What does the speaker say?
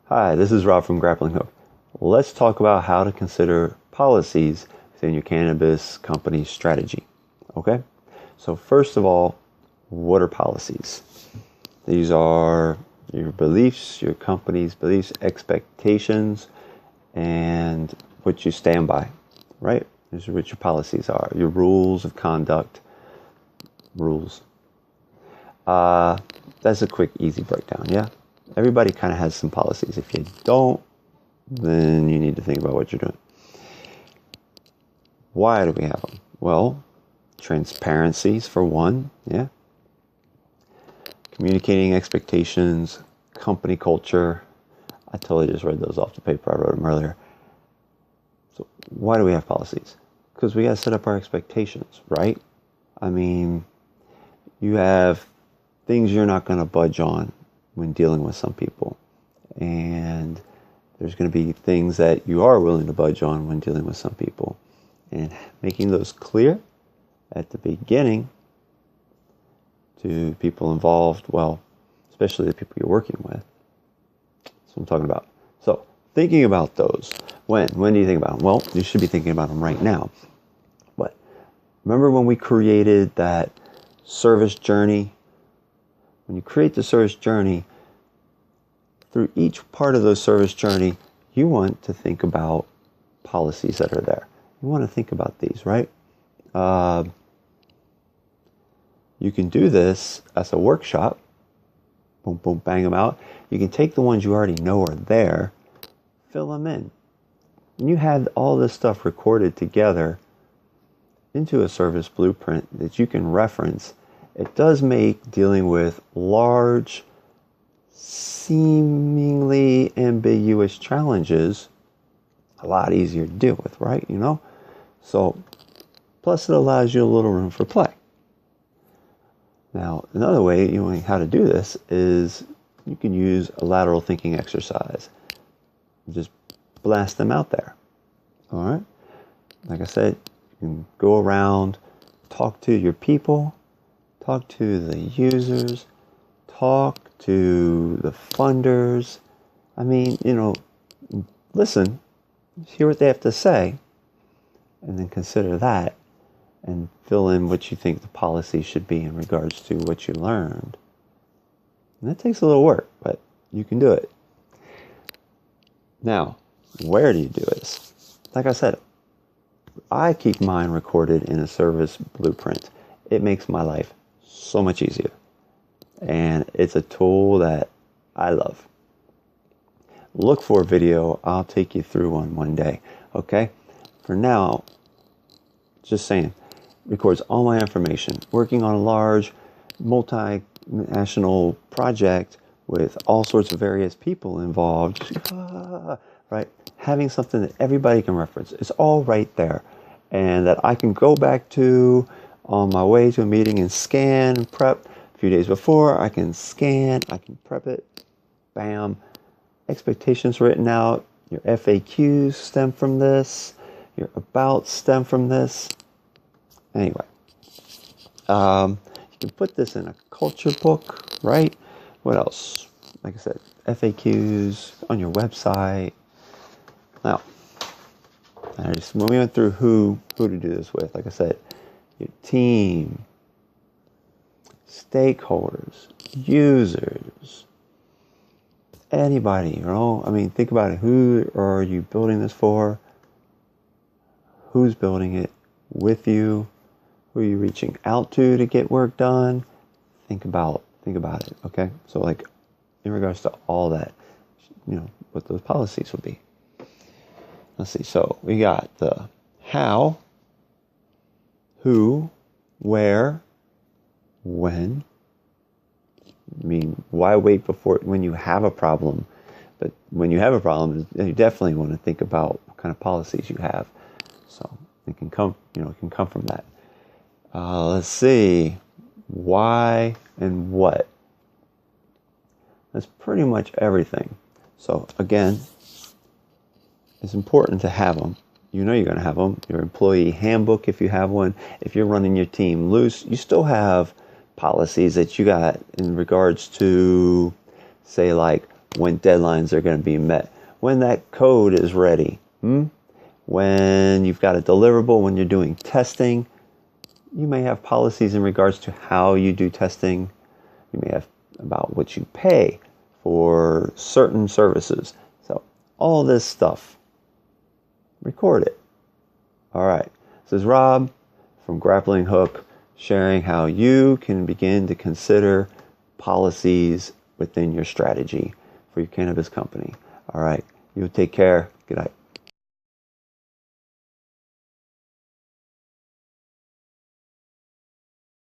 Hi, this is Rob from Grappling Hook. Let's talk about how to consider policies within your cannabis company strategy. Okay? So first of all, what are policies? These are your beliefs, your company's beliefs, expectations, and what you stand by, right? These are what your policies are, your rules of conduct, rules. That's a quick, easy breakdown, yeah? Everybody kind of has some policies. If you don't, then you need to think about what you're doing. Why do we have them? Well, transparencies for one, yeah? Communicating expectations, company culture. I totally just read those off the paper. I wrote them earlier. So why do we have policies? Because we got to set up our expectations, right? I mean, you have things you're not going to budge on when dealing with some people. And there's going to be things that you are willing to budge on when dealing with some people. And making those clear at the beginning to people involved, well, especially the people you're working with. That's what I'm talking about. So, thinking about those. When do you think about them? Well, you should be thinking about them right now. But remember when we created that service journey? When you create the service journey, through each part of the service journey, you want to think about policies that are there. You want to think about these, right? You can do this as a workshop. Boom, boom, bang them out. You can take the ones you already know are there, fill them in. And you have all this stuff recorded together into a service blueprint that you can reference. It does make dealing with large, seemingly ambiguous challenges a lot easier to deal with, right? You know? So, plus it allows you a little room for play. Now, another way, how to do this is you can use a lateral thinking exercise. Just blast them out there. All right? Like I said, you can go around, talk to your people, talk to the users, talk to the funders. I mean, listen, hear what they have to say, and then consider that and fill in what you think the policy should be in regards to what you learned. And that takes a little work, but you can do it. Now, where do you do this? Like I said, I keep mine recorded in a service blueprint. It makes my life so much easier. And it's a tool that I love. Look for a video. I'll take you through one day. Okay? For now, just saying, records all my information. Working on a large multinational project with all sorts of various people involved. Right? Having something that everybody can reference. It's all right there. And that I can go back to on my way to a meeting and scan and prep. A few days before, I can scan, I can prep it. Bam. Expectations written out. Your FAQs stem from this. Your about stem from this. Anyway. You can put this in a culture book, right? What else? Like I said, FAQs on your website. Now, when we went through who to do this with, like I said, your team, stakeholders, users, anybody, I mean, think about it. Who are you building this for? Who's building it with you? Who are you reaching out to get work done? Think about it, okay? So, like, in regards to all that, what those policies would be. Let's see. So, we got the how, who, where, when. I mean, why wait when you have a problem? But when you have a problem, you definitely want to think about what kind of policies you have. So it can come from that. Let's see, why and what. That's pretty much everything. So again, it's important to have them. You're going to have them. Your employee handbook, if you have one. If you're running your team loose, you still have policies that you got in regards to, say, like when deadlines are going to be met, when that code is ready, when you've got a deliverable, when you're doing testing. You may have policies in regards to how you do testing. You may have about what you pay for certain services. So all this stuff, record it. All right. This is Rob from Grappling Hook, sharing how you can begin to consider policies within your strategy for your cannabis company. All right. You take care. Good night.